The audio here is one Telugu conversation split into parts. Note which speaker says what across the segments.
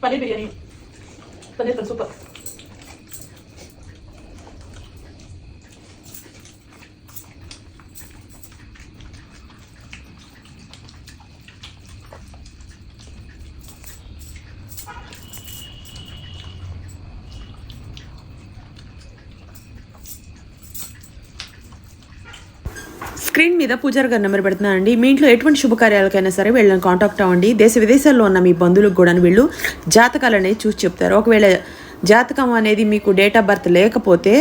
Speaker 1: పన్నీర్ బిర్యానీ, పన్నీర్ సూపర్.
Speaker 2: స్క్రీన్ మీద పూజారి గారి నెంబర్ పెడుతున్నానండి. మీ ఇంట్లో ఎటువంటి శుభకార్యాలకైనా సరే వీళ్ళని కాంటాక్ట్ అవ్వండి. దేశ విదేశాల్లో ఉన్న మీ బంధువులకు కూడా వీళ్ళు జాతకాలు అనేది చూసి చెప్తారు. ఒకవేళ జాతకం అనేది మీకు డేట్ ఆఫ్ బర్త్ లేకపోతే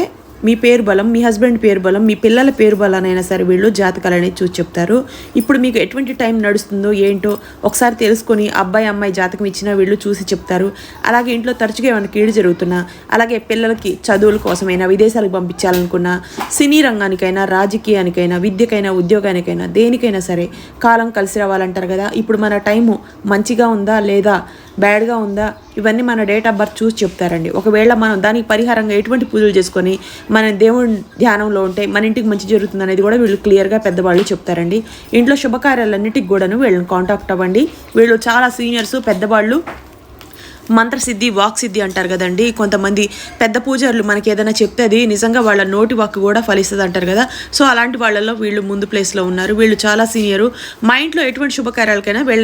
Speaker 2: మీ పేరు బలం, మీ హస్బెండ్ పేరు బలం, మీ పిల్లల పేరు బలానైనా సరే వీళ్ళు జాతకాలు అనేది చూసి చెప్తారు. ఇప్పుడు మీకు ఎటువంటి టైం నడుస్తుందో ఏంటో ఒకసారి తెలుసుకొని అబ్బాయి అమ్మాయి జాతకం ఇచ్చినా వీళ్ళు చూసి చెప్తారు. అలాగే ఇంట్లో తరచుగా ఏమైనా కీడు జరుగుతున్నా, అలాగే పిల్లలకి చదువుల కోసమైనా, విదేశాలకు పంపించాలనుకున్నా, సినీ రంగానికైనా, రాజకీయానికైనా, విద్యకైనా, ఉద్యోగానికైనా, దేనికైనా సరే కాలం కలిసి రావాలంటారు కదా. ఇప్పుడు మన టైము మంచిగా ఉందా లేదా బ్యాడ్గా ఉందా ఇవన్నీ మన డేట్ ఆఫ్ బర్త్ చూసి చెప్తారండి. ఒకవేళ మనం దానికి పరిహారంగా ఎటువంటి పూజలు చేసుకొని మన దేవుడి ధ్యానంలో ఉంటే మన ఇంటికి మంచి జరుగుతుంది అనేది కూడా వీళ్ళు క్లియర్గా పెద్దవాళ్ళు చెప్తారండి. ఇంట్లో శుభకార్యాలన్నిటికి కూడాను వీళ్ళని కాంటాక్ట్ అవ్వండి. వీళ్ళు చాలా సీనియర్స్, పెద్దవాళ్ళు. మంత్రసిద్ధి, వాక్ సిద్ధి అంటారు కదండి. కొంతమంది పెద్ద పూజారులు మనకి ఏదైనా చెప్తే అది నిజంగా వాళ్ళ నోటి వాక్కు కూడా ఫలిస్తుంది అంటారు కదా. సో అలాంటి వాళ్ళలో వీళ్ళు ముందు ప్లేస్లో ఉన్నారు. వీళ్ళు చాలా సీనియరు. మా ఇంట్లో ఎటువంటి శుభకార్యాలకైనా వీళ్ళ